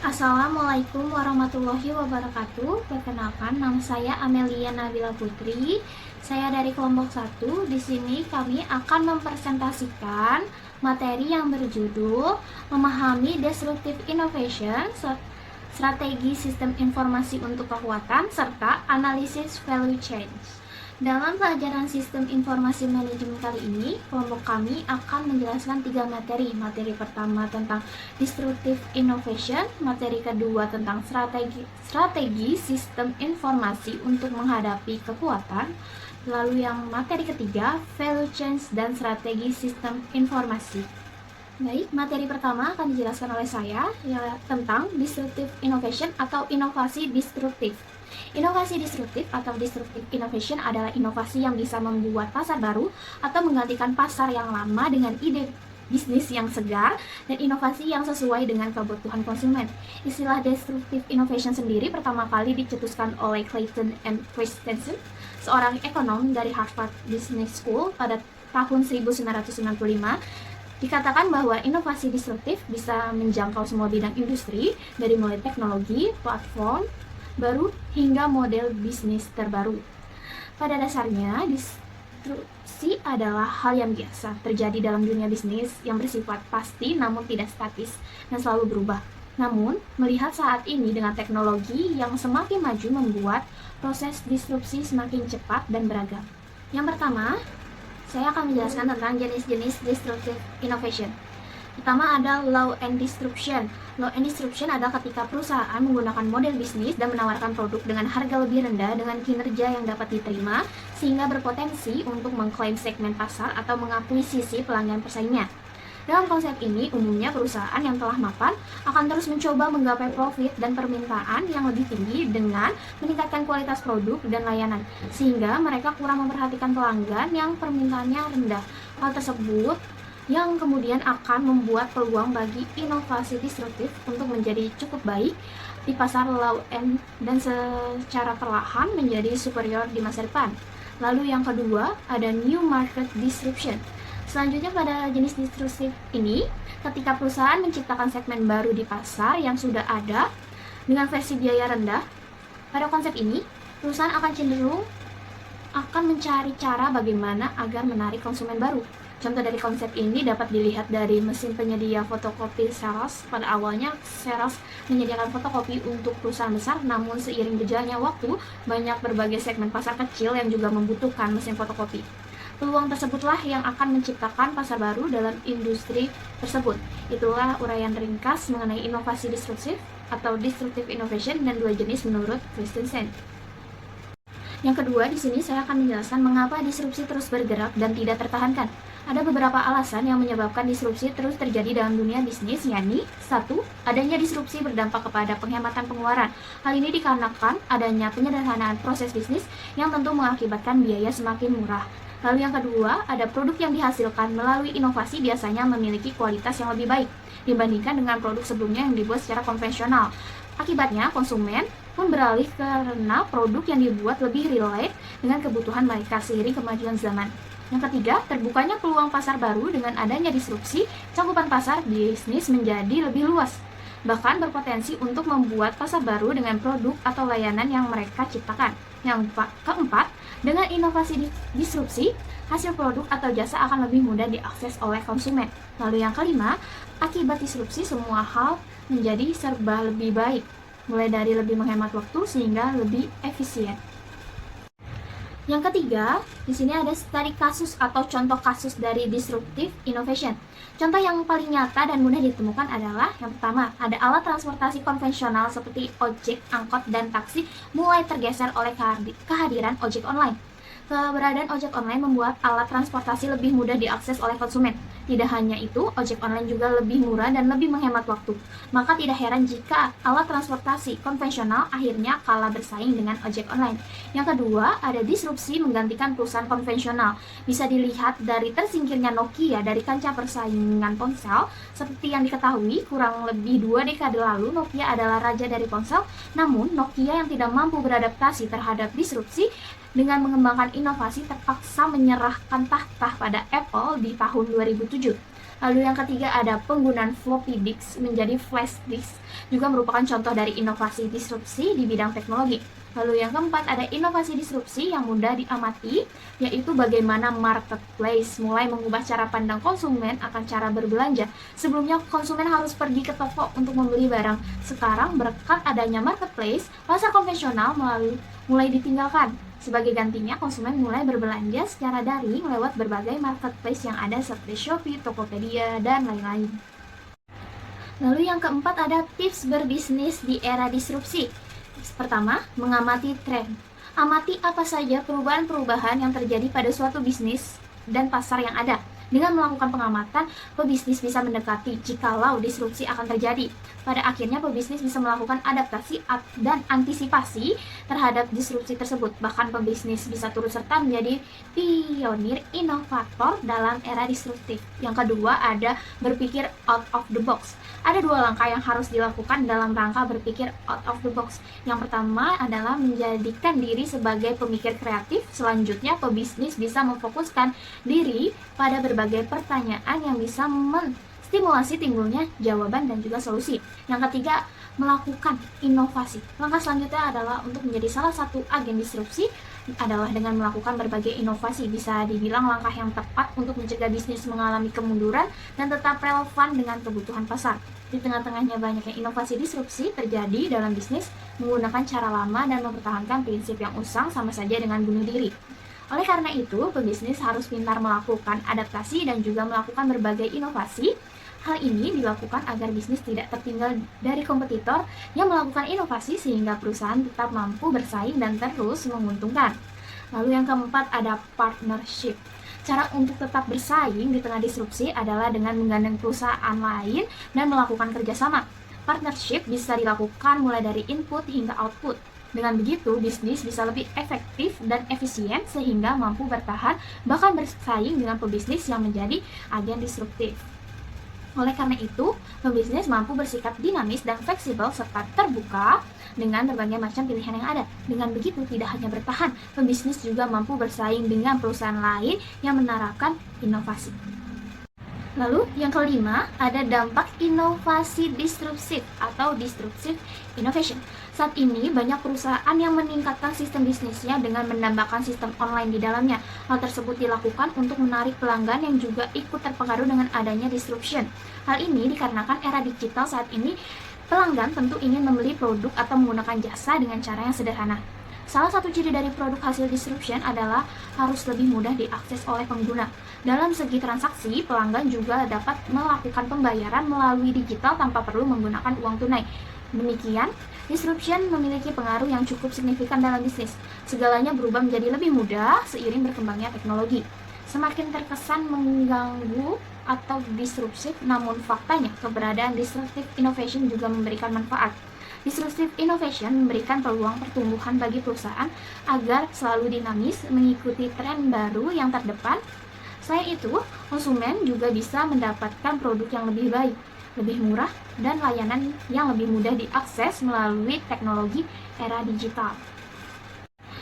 Assalamualaikum warahmatullahi wabarakatuh. Perkenalkan, nama saya Amelia Nabila Putri. Saya dari kelompok 1. Di sini kami akan mempresentasikan materi yang berjudul Memahami Disruptive Innovation, Strategi Sistem Informasi untuk Kekuatan, serta Analisis Value Chain. Dalam pelajaran Sistem Informasi Manajemen kali ini, kelompok kami akan menjelaskan 3 materi. Materi pertama tentang Disruptive Innovation, materi kedua tentang strategi Sistem Informasi untuk menghadapi kekuatan, lalu yang materi ketiga, Value Chain dan Strategi Sistem Informasi. Baik, materi pertama akan dijelaskan oleh saya, ya, tentang Disruptive Innovation atau inovasi disruptif. Inovasi disruptif atau disruptive innovation adalah inovasi yang bisa membuat pasar baru atau menggantikan pasar yang lama dengan ide bisnis yang segar dan inovasi yang sesuai dengan kebutuhan konsumen. Istilah disruptive innovation sendiri pertama kali dicetuskan oleh Clayton and Christensen, seorang ekonom dari Harvard Business School pada tahun 1995. Dikatakan bahwa inovasi disruptif bisa menjangkau semua bidang industri, dari mulai teknologi, platform baru, hingga model bisnis terbaru. Pada dasarnya, disrupsi adalah hal yang biasa terjadi dalam dunia bisnis yang bersifat pasti namun tidak statis dan selalu berubah. Namun, melihat saat ini dengan teknologi yang semakin maju membuat proses disrupsi semakin cepat dan beragam. Yang pertama, saya akan menjelaskan tentang jenis-jenis disruptive innovation. Pertama ada law and disruption. Law and disruption adalah ketika perusahaan menggunakan model bisnis dan menawarkan produk dengan harga lebih rendah dengan kinerja yang dapat diterima, sehingga berpotensi untuk mengklaim segmen pasar atau mengakuisisi pelanggan pesaingnya. Dalam konsep ini, umumnya perusahaan yang telah mapan akan terus mencoba menggapai profit dan permintaan yang lebih tinggi dengan meningkatkan kualitas produk dan layanan, sehingga mereka kurang memperhatikan pelanggan yang permintaannya rendah. Hal tersebut yang kemudian akan membuat peluang bagi inovasi disruptif untuk menjadi cukup baik di pasar low end dan secara perlahan menjadi superior di masa depan. Lalu yang kedua ada new market disruption. Selanjutnya pada jenis disruptif ini, ketika perusahaan menciptakan segmen baru di pasar yang sudah ada dengan versi biaya rendah, pada konsep ini perusahaan akan cenderung mencari cara bagaimana agar menarik konsumen baru. Contoh dari konsep ini dapat dilihat dari mesin penyedia fotokopi Xerox. Pada awalnya Xerox menyediakan fotokopi untuk perusahaan besar, namun seiring berjalannya waktu, banyak berbagai segmen pasar kecil yang juga membutuhkan mesin fotokopi. Peluang tersebutlah yang akan menciptakan pasar baru dalam industri tersebut. Itulah uraian ringkas mengenai inovasi disruptif atau disruptive innovation dan 2 jenis menurut Christensen. Yang kedua, di sini saya akan menjelaskan mengapa disrupsi terus bergerak dan tidak tertahankan. Ada beberapa alasan yang menyebabkan disrupsi terus terjadi dalam dunia bisnis, yakni 1. Adanya disrupsi berdampak kepada penghematan pengeluaran. Hal ini dikarenakan adanya penyederhanaan proses bisnis yang tentu mengakibatkan biaya semakin murah. Lalu yang kedua, ada produk yang dihasilkan melalui inovasi biasanya memiliki kualitas yang lebih baik dibandingkan dengan produk sebelumnya yang dibuat secara konvensional. Akibatnya, konsumen pun beralih karena produk yang dibuat lebih relate dengan kebutuhan mereka seiring kemajuan zaman. Yang ketiga, terbukanya peluang pasar baru dengan adanya disrupsi, cakupan pasar bisnis menjadi lebih luas, bahkan berpotensi untuk membuat pasar baru dengan produk atau layanan yang mereka ciptakan. Yang keempat, dengan inovasi disrupsi, hasil produk atau jasa akan lebih mudah diakses oleh konsumen. Lalu yang kelima, akibat disrupsi semua hal menjadi serba lebih baik, mulai dari lebih menghemat waktu sehingga lebih efisien. Yang ketiga, di sini ada studi kasus atau contoh kasus dari disruptive innovation. Contoh yang paling nyata dan mudah ditemukan adalah yang pertama, ada alat transportasi konvensional seperti ojek, angkot, dan taksi mulai tergeser oleh kehadiran ojek online. Keberadaan ojek online membuat alat transportasi lebih mudah diakses oleh konsumen. Tidak hanya itu, ojek online juga lebih murah dan lebih menghemat waktu. Maka tidak heran jika alat transportasi konvensional akhirnya kalah bersaing dengan ojek online. Yang kedua, ada disrupsi menggantikan perusahaan konvensional. Bisa dilihat dari tersingkirnya Nokia dari kancah persaingan ponsel. Seperti yang diketahui, kurang lebih 2 dekade lalu Nokia adalah raja dari ponsel. Namun, Nokia yang tidak mampu beradaptasi terhadap disrupsi dengan mengembangkan inovasi terpaksa menyerahkan tahta pada Apple di tahun 2007. Lalu yang ketiga ada penggunaan floppy disk menjadi flash disk, juga merupakan contoh dari inovasi disrupsi di bidang teknologi. Lalu yang keempat ada inovasi disrupsi yang mudah diamati, yaitu bagaimana marketplace mulai mengubah cara pandang konsumen akan cara berbelanja. Sebelumnya konsumen harus pergi ke toko untuk membeli barang. Sekarang berkat adanya marketplace, pasar konvensional mulai ditinggalkan. Sebagai gantinya, konsumen mulai berbelanja secara daring lewat berbagai marketplace yang ada seperti Shopee, Tokopedia, dan lain-lain. Lalu yang keempat ada tips berbisnis di era disrupsi. Pertama, mengamati tren. Amati apa saja perubahan-perubahan yang terjadi pada suatu bisnis dan pasar yang ada. Dengan melakukan pengamatan, pebisnis bisa mendekati jikalau disrupsi akan terjadi. Pada akhirnya, pebisnis bisa melakukan adaptasi dan antisipasi terhadap disrupsi tersebut. Bahkan pebisnis bisa turut serta menjadi pionir inovator dalam era disruptif. Yang kedua ada berpikir out of the box. Ada dua langkah yang harus dilakukan dalam rangka berpikir out of the box. Yang pertama adalah menjadikan diri sebagai pemikir kreatif. Selanjutnya, pebisnis bisa memfokuskan diri pada berbagai pertanyaan yang bisa menstimulasi timbulnya jawaban dan juga solusi. Yang ketiga, melakukan inovasi. Langkah selanjutnya adalah untuk menjadi salah satu agen disrupsi adalah dengan melakukan berbagai inovasi. Bisa dibilang langkah yang tepat untuk mencegah bisnis mengalami kemunduran dan tetap relevan dengan kebutuhan pasar. Di tengah-tengahnya banyaknya inovasi disrupsi terjadi dalam bisnis menggunakan cara lama dan mempertahankan prinsip yang usang sama saja dengan bunuh diri. Oleh karena itu, pebisnis harus pintar melakukan adaptasi dan juga melakukan berbagai inovasi. Hal ini dilakukan agar bisnis tidak tertinggal dari kompetitor yang melakukan inovasi sehingga perusahaan tetap mampu bersaing dan terus menguntungkan. Lalu yang keempat ada partnership. Cara untuk tetap bersaing di tengah disrupsi adalah dengan menggandeng perusahaan lain dan melakukan kerjasama. Partnership bisa dilakukan mulai dari input hingga output. Dengan begitu, bisnis bisa lebih efektif dan efisien sehingga mampu bertahan bahkan bersaing dengan pebisnis yang menjadi agen disruptif. Oleh karena itu, pebisnis mampu bersikap dinamis dan fleksibel serta terbuka dengan berbagai macam pilihan yang ada. Dengan begitu, tidak hanya bertahan, pebisnis juga mampu bersaing dengan perusahaan lain yang menerapkan inovasi. Lalu yang kelima ada dampak inovasi disruptif atau disruptive innovation. Saat ini banyak perusahaan yang meningkatkan sistem bisnisnya dengan menambahkan sistem online di dalamnya. Hal tersebut dilakukan untuk menarik pelanggan yang juga ikut terpengaruh dengan adanya disruption. Hal ini dikarenakan era digital saat ini pelanggan tentu ingin membeli produk atau menggunakan jasa dengan cara yang sederhana. Salah satu ciri dari produk hasil disruption adalah harus lebih mudah diakses oleh pengguna. Dalam segi transaksi, pelanggan juga dapat melakukan pembayaran melalui digital tanpa perlu menggunakan uang tunai. Demikian, disruption memiliki pengaruh yang cukup signifikan dalam bisnis. Segalanya berubah menjadi lebih mudah seiring berkembangnya teknologi. Semakin terkesan mengganggu atau disruptif, namun faktanya keberadaan disruptive innovation juga memberikan manfaat. Disruptive innovation memberikan peluang pertumbuhan bagi perusahaan agar selalu dinamis mengikuti tren baru yang terdepan. Selain itu, konsumen juga bisa mendapatkan produk yang lebih baik, lebih murah, dan layanan yang lebih mudah diakses melalui teknologi era digital.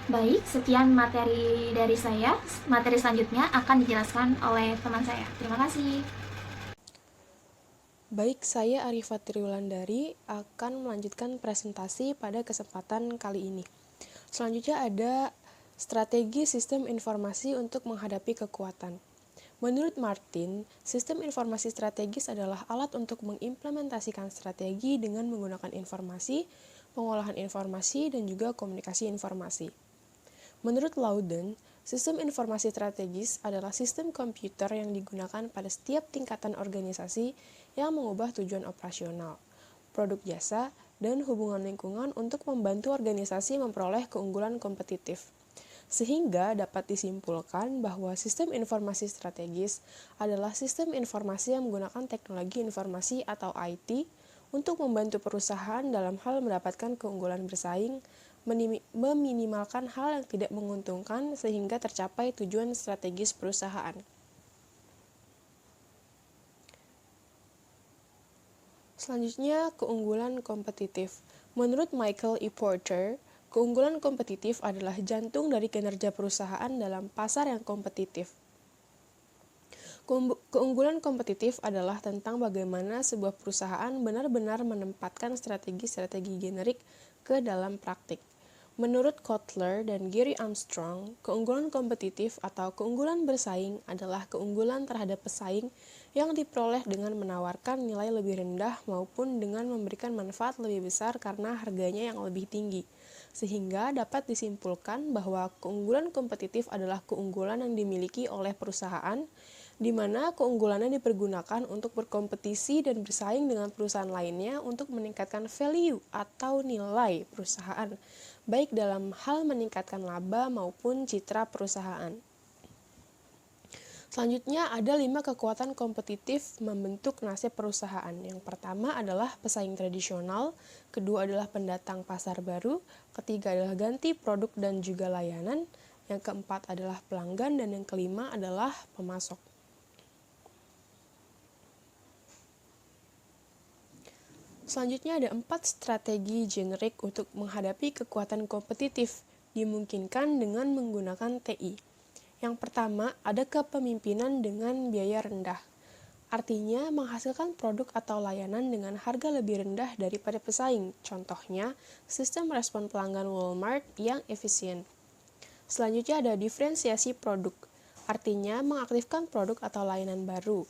Baik, sekian materi dari saya. Materi selanjutnya akan dijelaskan oleh teman saya. Terima kasih. Baik, saya Arifah Triwulandari akan melanjutkan presentasi pada kesempatan kali ini. Selanjutnya ada strategi sistem informasi untuk menghadapi kekuatan. Menurut Martin, sistem informasi strategis adalah alat untuk mengimplementasikan strategi dengan menggunakan informasi, pengolahan informasi, dan juga komunikasi informasi. Menurut Loudon, sistem informasi strategis adalah sistem komputer yang digunakan pada setiap tingkatan organisasi yang mengubah tujuan operasional, produk jasa, dan hubungan lingkungan untuk membantu organisasi memperoleh keunggulan kompetitif. Sehingga dapat disimpulkan bahwa sistem informasi strategis adalah sistem informasi yang menggunakan teknologi informasi atau IT untuk membantu perusahaan dalam hal mendapatkan keunggulan bersaing, meminimalkan hal yang tidak menguntungkan sehingga tercapai tujuan strategis perusahaan. Selanjutnya, keunggulan kompetitif. Menurut Michael E. Porter, keunggulan kompetitif adalah jantung dari kinerja perusahaan dalam pasar yang kompetitif. Keunggulan kompetitif adalah tentang bagaimana sebuah perusahaan benar-benar menempatkan strategi-strategi generik ke dalam praktik. Menurut Kotler dan Gary Armstrong, keunggulan kompetitif atau keunggulan bersaing adalah keunggulan terhadap pesaing yang diperoleh dengan menawarkan nilai lebih rendah maupun dengan memberikan manfaat lebih besar karena harganya yang lebih tinggi. Sehingga dapat disimpulkan bahwa keunggulan kompetitif adalah keunggulan yang dimiliki oleh perusahaan di mana keunggulannya dipergunakan untuk berkompetisi dan bersaing dengan perusahaan lainnya untuk meningkatkan value atau nilai perusahaan, baik dalam hal meningkatkan laba maupun citra perusahaan. Selanjutnya ada 5 kekuatan kompetitif membentuk nasib perusahaan. Yang pertama adalah pesaing tradisional, kedua adalah pendatang pasar baru, ketiga adalah ganti produk dan juga layanan, yang keempat adalah pelanggan, dan yang kelima adalah pemasok. Selanjutnya ada 4 strategi generik untuk menghadapi kekuatan kompetitif, dimungkinkan dengan menggunakan TI. Yang pertama, ada kepemimpinan dengan biaya rendah. Artinya, menghasilkan produk atau layanan dengan harga lebih rendah daripada pesaing. Contohnya, sistem respon pelanggan Walmart yang efisien. Selanjutnya ada diferensiasi produk. Artinya, mengaktifkan produk atau layanan baru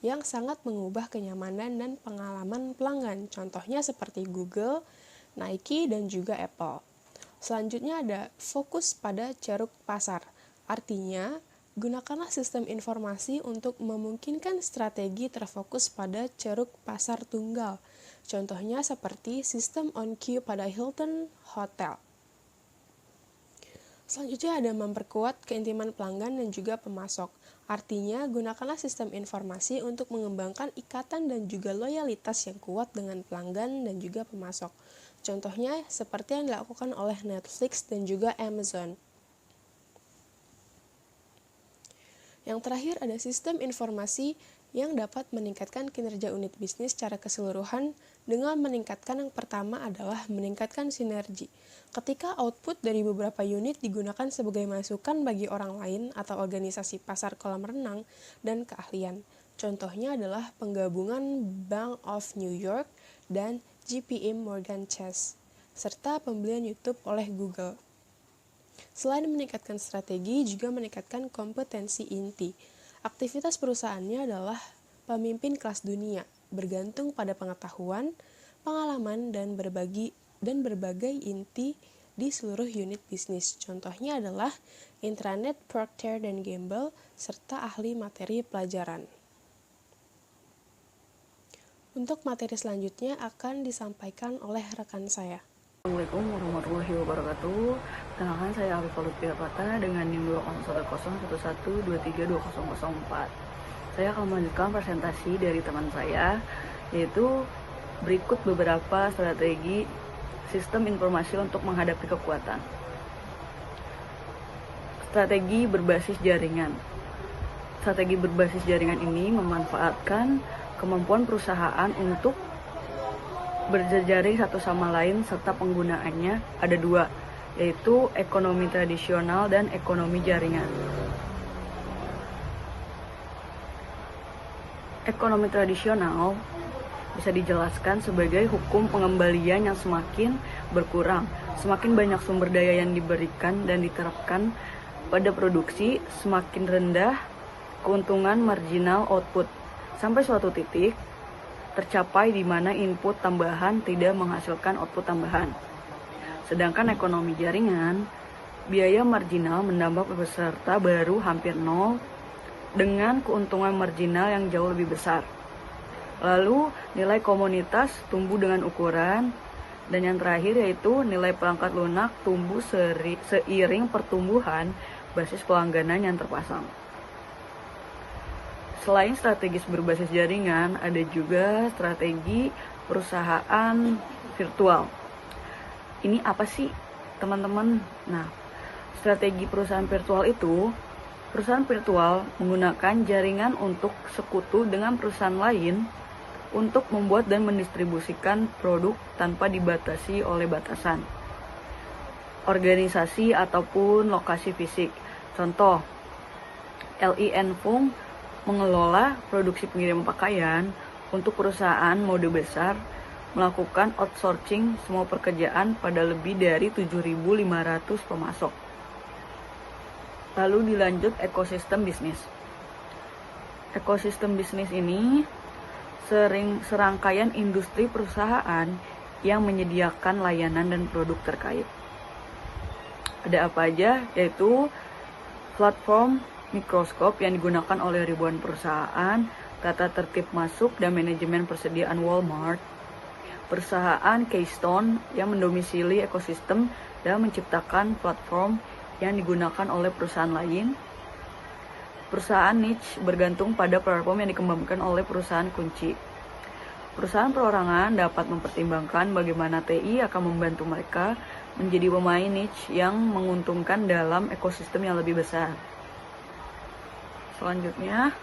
yang sangat mengubah kenyamanan dan pengalaman pelanggan. Contohnya seperti Google, Nike, dan juga Apple. Selanjutnya ada fokus pada ceruk pasar. Artinya, gunakanlah sistem informasi untuk memungkinkan strategi terfokus pada ceruk pasar tunggal. Contohnya seperti sistem on queue pada Hilton Hotel. Selanjutnya ada memperkuat keintiman pelanggan dan juga pemasok. Artinya, gunakanlah sistem informasi untuk mengembangkan ikatan dan juga loyalitas yang kuat dengan pelanggan dan juga pemasok. Contohnya seperti yang dilakukan oleh Netflix dan juga Amazon. Yang terakhir ada sistem informasi yang dapat meningkatkan kinerja unit bisnis secara keseluruhan dengan meningkatkan yang pertama adalah meningkatkan sinergi. Ketika output dari beberapa unit digunakan sebagai masukan bagi orang lain atau organisasi pasar kolam renang dan keahlian. Contohnya adalah penggabungan Bank of New York dan JP Morgan Chase, serta pembelian YouTube oleh Google. Selain meningkatkan strategi, juga meningkatkan kompetensi inti. Aktivitas perusahaannya adalah pemimpin kelas dunia, bergantung pada pengetahuan, pengalaman, dan berbagai inti di seluruh unit bisnis. Contohnya adalah intranet Procter & Gamble, serta ahli materi pelajaran. Untuk materi selanjutnya akan disampaikan oleh rekan saya. Assalamualaikum warahmatullahi wabarakatuh. Perkenalkan, saya Alifah Lutfi Apata dengan NIM 2010112320004. Saya akan melanjutkan presentasi dari teman saya, yaitu berikut beberapa strategi sistem informasi untuk menghadapi kekuatan. Strategi berbasis jaringan. Strategi berbasis jaringan ini memanfaatkan kemampuan perusahaan untuk berjejaring satu sama lain serta penggunaannya ada dua, yaitu ekonomi tradisional dan ekonomi jaringan. Ekonomi tradisional bisa dijelaskan sebagai hukum pengembalian yang semakin berkurang, semakin banyak sumber daya yang diberikan dan diterapkan pada produksi, semakin rendah keuntungan marginal output, sampai suatu titik tercapai di mana input tambahan tidak menghasilkan output tambahan. Sedangkan ekonomi jaringan, biaya marginal menambah peserta baru hampir nol dengan keuntungan marginal yang jauh lebih besar. Lalu nilai komunitas tumbuh dengan ukuran, dan yang terakhir yaitu nilai perangkat lunak tumbuh seiring pertumbuhan basis pelangganan yang terpasang. Selain strategis berbasis jaringan, ada juga strategi perusahaan virtual. Ini apa sih, teman-teman? Nah, strategi perusahaan virtual itu, perusahaan virtual menggunakan jaringan untuk sekutu dengan perusahaan lain untuk membuat dan mendistribusikan produk tanpa dibatasi oleh batasan organisasi ataupun lokasi fisik. Contoh, LI Enfung mengelola produksi pengiriman pakaian untuk perusahaan mode besar, melakukan outsourcing semua pekerjaan pada lebih dari 7.500 pemasok. Lalu dilanjut ekosistem bisnis. Ekosistem bisnis ini serangkaian industri perusahaan yang menyediakan layanan dan produk terkait. Ada apa aja? Yaitu platform mikroskop yang digunakan oleh ribuan perusahaan, tata tertib masuk dan manajemen persediaan Walmart, perusahaan Keystone yang mendomisili ekosistem dan menciptakan platform yang digunakan oleh perusahaan lain, perusahaan niche bergantung pada platform yang dikembangkan oleh perusahaan kunci. Perusahaan perorangan dapat mempertimbangkan bagaimana TI akan membantu mereka menjadi pemain niche yang menguntungkan dalam ekosistem yang lebih besar. Selanjutnya,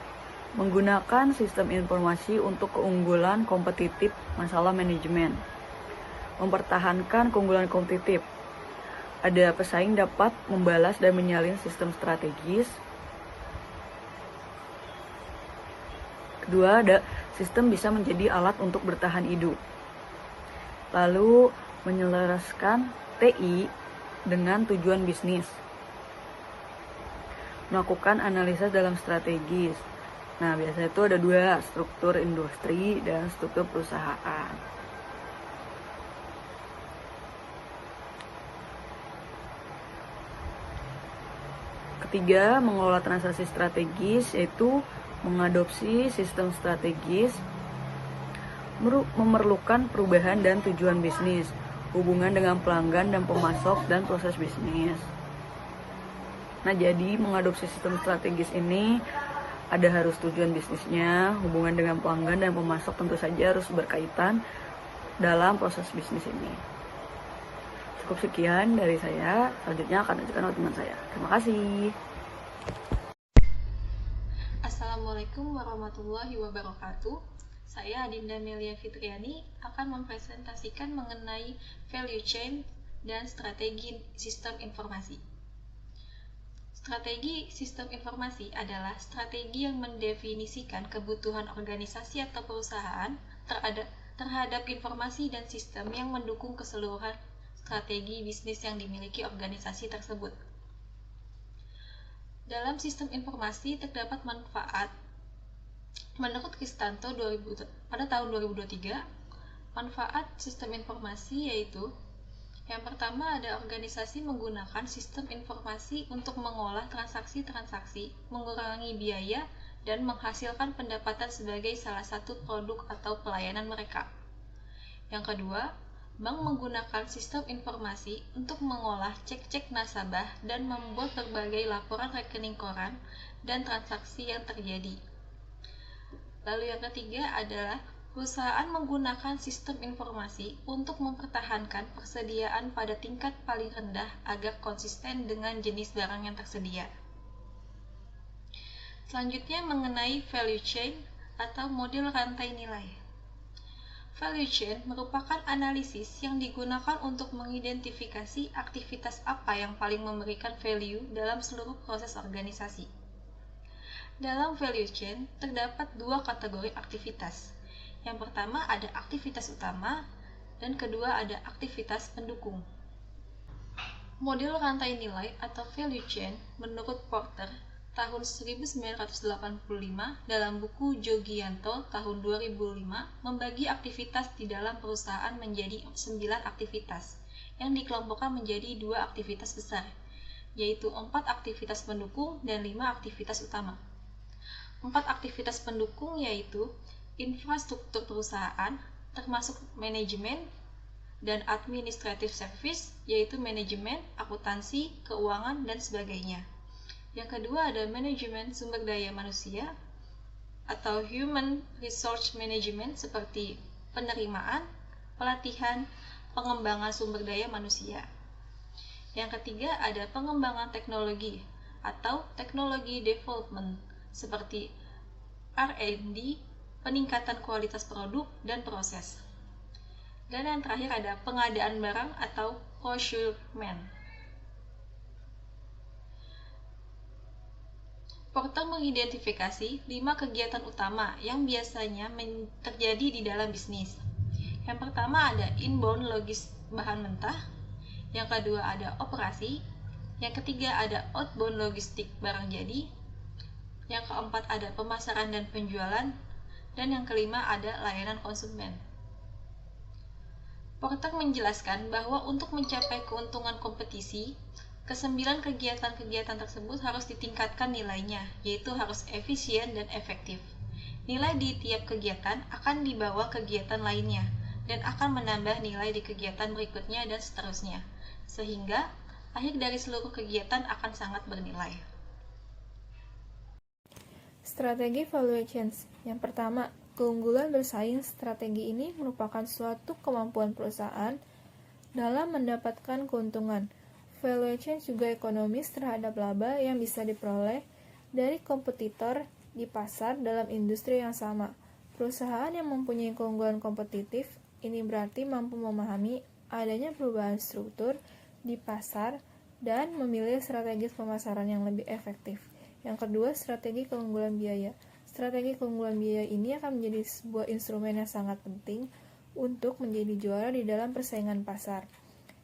menggunakan sistem informasi untuk keunggulan kompetitif masalah manajemen. Mempertahankan keunggulan kompetitif. Ada pesaing dapat membalas dan menyalin sistem strategis. Kedua, ada sistem bisa menjadi alat untuk bertahan hidup. Lalu, menyelaraskan TI dengan tujuan bisnis. Melakukan analisa dalam strategis. Nah, biasanya itu ada dua, struktur industri dan struktur perusahaan. Ketiga, mengelola transaksi strategis, yaitu mengadopsi sistem strategis, memerlukan perubahan dan tujuan bisnis, hubungan dengan pelanggan dan pemasok, dan proses bisnis. Nah, jadi mengadopsi sistem strategis ini ada harus tujuan bisnisnya, hubungan dengan pelanggan dan pemasok tentu saja harus berkaitan dalam proses bisnis ini. Cukup sekian dari saya, selanjutnya akan dilanjutkan oleh teman saya. Terima kasih. Assalamualaikum warahmatullahi wabarakatuh. Saya Adinda Melia Fitriani akan mempresentasikan mengenai value chain dan strategi sistem informasi. Strategi sistem informasi adalah strategi yang mendefinisikan kebutuhan organisasi atau perusahaan terhadap informasi dan sistem yang mendukung keseluruhan strategi bisnis yang dimiliki organisasi tersebut. Dalam sistem informasi terdapat manfaat. Menurut Kristanto pada tahun 2023, manfaat sistem informasi yaitu: yang pertama, ada organisasi menggunakan sistem informasi untuk mengolah transaksi-transaksi, mengurangi biaya, dan menghasilkan pendapatan sebagai salah satu produk atau pelayanan mereka. Yang kedua, bank menggunakan sistem informasi untuk mengolah cek-cek nasabah dan membuat berbagai laporan rekening koran dan transaksi yang terjadi. Lalu yang ketiga adalah perusahaan menggunakan sistem informasi untuk mempertahankan persediaan pada tingkat paling rendah agar konsisten dengan jenis barang yang tersedia. Selanjutnya mengenai value chain atau model rantai nilai. Value chain merupakan analisis yang digunakan untuk mengidentifikasi aktivitas apa yang paling memberikan value dalam seluruh proses organisasi. Dalam value chain terdapat dua kategori aktivitas. Yang pertama ada aktivitas utama, dan kedua ada aktivitas pendukung. Model rantai nilai atau value chain menurut Porter tahun 1985 dalam buku Jogianto tahun 2005 membagi aktivitas di dalam perusahaan menjadi 9 aktivitas yang dikelompokkan menjadi 2 aktivitas besar, yaitu 4 aktivitas pendukung dan 5 aktivitas utama. 4 aktivitas pendukung yaitu infrastruktur perusahaan, termasuk manajemen dan administrative service, yaitu manajemen, akuntansi, keuangan, dan sebagainya. Yang kedua ada manajemen sumber daya manusia atau human resource management seperti penerimaan, pelatihan, pengembangan sumber daya manusia. Yang ketiga ada pengembangan teknologi atau technology development seperti R&D, peningkatan kualitas produk dan proses. Dan yang terakhir ada pengadaan barang atau procurement. Porter mengidentifikasi 5 kegiatan utama yang biasanya terjadi di dalam bisnis. Yang pertama ada inbound logis bahan mentah, yang kedua ada operasi, yang ketiga ada outbound logistik barang jadi, yang keempat ada pemasaran dan penjualan, dan yang kelima ada layanan konsumen. Porter menjelaskan bahwa untuk mencapai keuntungan kompetisi, kesembilan kegiatan-kegiatan tersebut harus ditingkatkan nilainya, yaitu harus efisien dan efektif. Nilai di tiap kegiatan akan dibawa kegiatan lainnya, dan akan menambah nilai di kegiatan berikutnya dan seterusnya, sehingga akhir dari seluruh kegiatan akan sangat bernilai. Strategi value chains. Yang pertama, keunggulan bersaing. Strategi ini merupakan suatu kemampuan perusahaan dalam mendapatkan keuntungan. Value chain juga ekonomis terhadap laba yang bisa diperoleh dari kompetitor di pasar dalam industri yang sama. Perusahaan yang mempunyai keunggulan kompetitif ini berarti mampu memahami adanya perubahan struktur di pasar dan memilih strategi pemasaran yang lebih efektif. Yang kedua, strategi keunggulan biaya. Strategi keunggulan biaya ini akan menjadi sebuah instrumen yang sangat penting untuk menjadi juara di dalam persaingan pasar.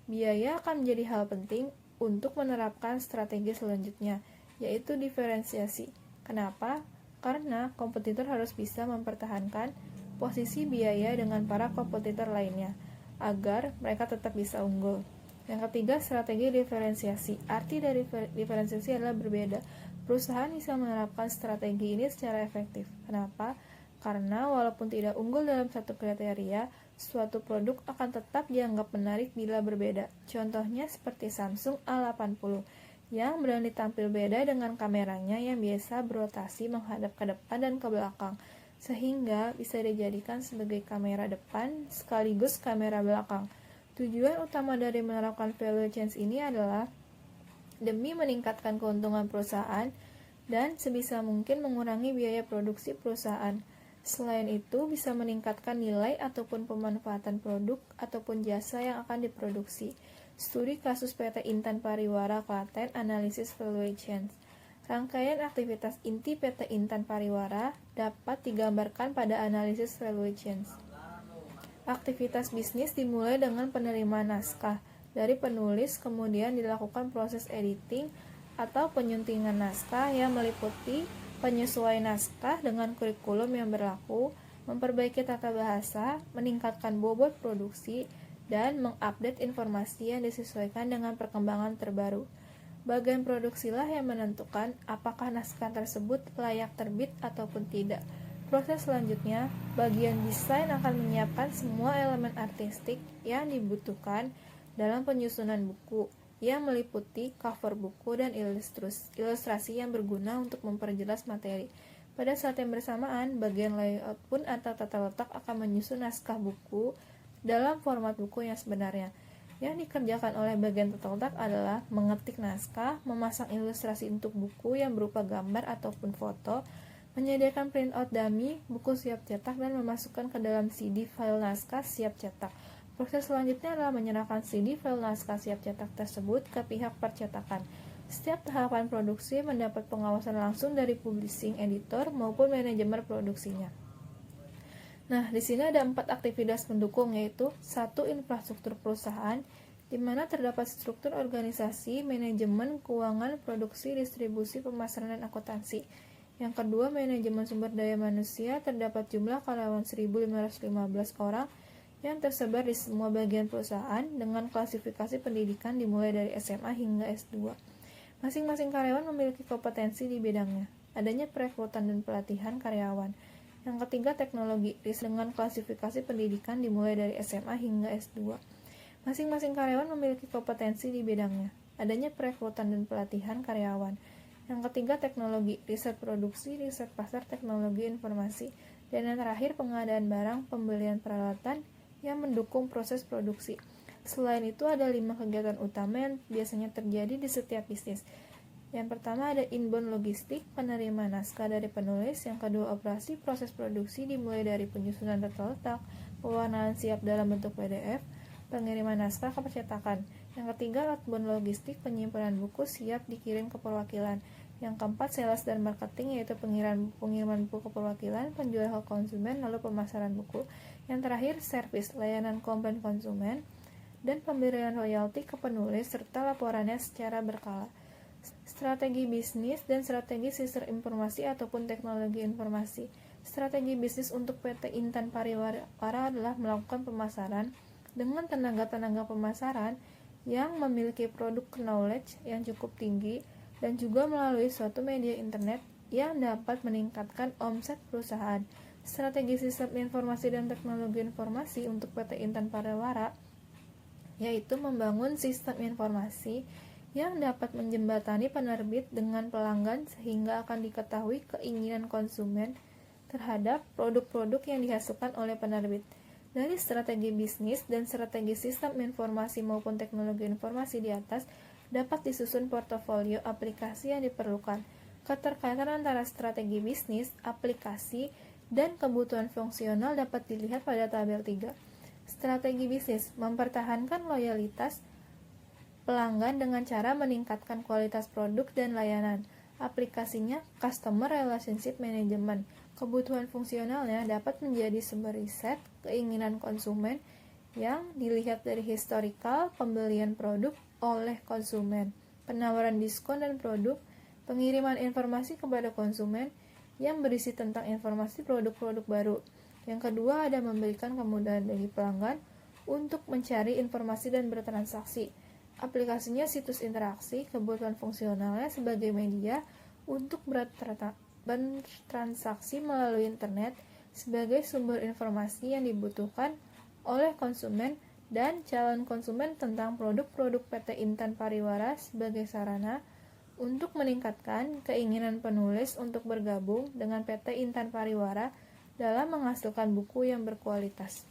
Biaya akan menjadi hal penting untuk menerapkan strategi selanjutnya, yaitu diferensiasi. Kenapa? Karena kompetitor harus bisa mempertahankan posisi biaya dengan para kompetitor lainnya, agar mereka tetap bisa unggul. Yang ketiga, strategi diferensiasi. Arti dari diferensiasi adalah berbeda. Perusahaan bisa menerapkan strategi ini secara efektif. Kenapa? Karena walaupun tidak unggul dalam satu kriteria, suatu produk akan tetap dianggap menarik bila berbeda. Contohnya seperti Samsung A80 yang berani tampil beda dengan kameranya yang biasa berotasi menghadap ke depan dan ke belakang, sehingga bisa dijadikan sebagai kamera depan sekaligus kamera belakang. Tujuan utama dari menerapkan value chains ini adalah demi meningkatkan keuntungan perusahaan dan sebisa mungkin mengurangi biaya produksi perusahaan. Selain itu, bisa meningkatkan nilai ataupun pemanfaatan produk ataupun jasa yang akan diproduksi. Studi kasus PT Intan Pariwara Klaten, analisis value chains. Rangkaian aktivitas inti PT Intan Pariwara dapat digambarkan pada analisis value chains. Aktivitas bisnis dimulai dengan penerimaan naskah dari penulis, kemudian dilakukan proses editing atau penyuntingan naskah yang meliputi penyesuaian naskah dengan kurikulum yang berlaku, memperbaiki tata bahasa, meningkatkan bobot produksi, dan mengupdate informasi yang disesuaikan dengan perkembangan terbaru. Bagian produksilah yang menentukan apakah naskah tersebut layak terbit ataupun tidak. Proses selanjutnya, bagian desain akan menyiapkan semua elemen artistik yang dibutuhkan dalam penyusunan buku, yang meliputi cover buku dan ilustrasi yang berguna untuk memperjelas materi. Pada saat yang bersamaan, bagian layout pun atau tata letak akan menyusun naskah buku dalam format buku yang sebenarnya. Yang dikerjakan oleh bagian tata letak adalah mengetik naskah, memasang ilustrasi untuk buku yang berupa gambar ataupun foto, menyediakan printout dummy, buku siap cetak, dan memasukkan ke dalam CD file naskah siap cetak. Proses selanjutnya adalah menyerahkan CD file naskah siap cetak tersebut ke pihak percetakan. Setiap tahapan produksi mendapat pengawasan langsung dari publishing editor maupun manajemen produksinya. Nah, di sini ada 4 aktivitas pendukung, yaitu 1. Infrastruktur perusahaan, di mana terdapat struktur organisasi, manajemen, keuangan, produksi, distribusi, pemasaran, dan akuntansi. Yang kedua, manajemen sumber daya manusia, terdapat jumlah karyawan 1.515 orang yang tersebar di semua bagian perusahaan dengan klasifikasi pendidikan dimulai dari SMA hingga S2. Masing-masing karyawan memiliki kompetensi di bidangnya. Adanya perekrutan dan pelatihan karyawan. Yang ketiga, teknologi dengan klasifikasi pendidikan dimulai dari SMA hingga S2. Masing-masing karyawan memiliki kompetensi di bidangnya. Adanya perekrutan dan pelatihan karyawan. Yang ketiga, teknologi, riset produksi, riset pasar, teknologi informasi. Dan yang terakhir, pengadaan barang, pembelian peralatan yang mendukung proses produksi. Selain itu, ada 5 kegiatan utama yang biasanya terjadi di setiap bisnis. Yang pertama ada inbound logistik, penerimaan naskah dari penulis. Yang kedua, operasi, proses produksi dimulai dari penyusunan tata letak, pewarnaan siap dalam bentuk PDF, pengiriman naskah ke percetakan. Yang ketiga, outbound logistik, penyimpanan buku siap dikirim ke perwakilan. Yang keempat, sales dan marketing, yaitu pengiriman buku ke perwakilan, penjual ke konsumen, lalu pemasaran buku. Yang terakhir, service, layanan komplain konsumen, dan pemberian royalti ke penulis, serta laporannya secara berkala. Strategi bisnis dan strategi sistem informasi ataupun teknologi informasi. Strategi bisnis untuk PT Intan Pariwara adalah melakukan pemasaran dengan tenaga-tenaga pemasaran yang memiliki produk knowledge yang cukup tinggi dan juga melalui suatu media internet yang dapat meningkatkan omset perusahaan. Strategi sistem informasi dan teknologi informasi untuk PT Intan Pariwara yaitu membangun sistem informasi yang dapat menjembatani penerbit dengan pelanggan sehingga akan diketahui keinginan konsumen terhadap produk-produk yang dihasilkan oleh penerbit. Dari strategi bisnis dan strategi sistem informasi maupun teknologi informasi di atas, dapat disusun portofolio aplikasi yang diperlukan. Keterkaitan antara strategi bisnis, aplikasi, dan kebutuhan fungsional dapat dilihat pada tabel 3. Strategi bisnis mempertahankan loyalitas pelanggan dengan cara meningkatkan kualitas produk dan layanan. Aplikasinya Customer Relationship Management. Kebutuhan fungsionalnya dapat menjadi sumber riset keinginan konsumen yang dilihat dari historikal pembelian produk oleh konsumen, penawaran diskon dan produk, pengiriman informasi kepada konsumen yang berisi tentang informasi produk-produk baru. Yang kedua, ada memberikan kemudahan bagi pelanggan untuk mencari informasi dan bertransaksi. Aplikasinya situs interaksi, kebutuhan fungsionalnya sebagai media untuk bertransaksi melalui internet sebagai sumber informasi yang dibutuhkan oleh konsumen dan calon konsumen tentang produk-produk PT Intan Pariwara sebagai sarana untuk meningkatkan keinginan penulis untuk bergabung dengan PT Intan Pariwara dalam menghasilkan buku yang berkualitas.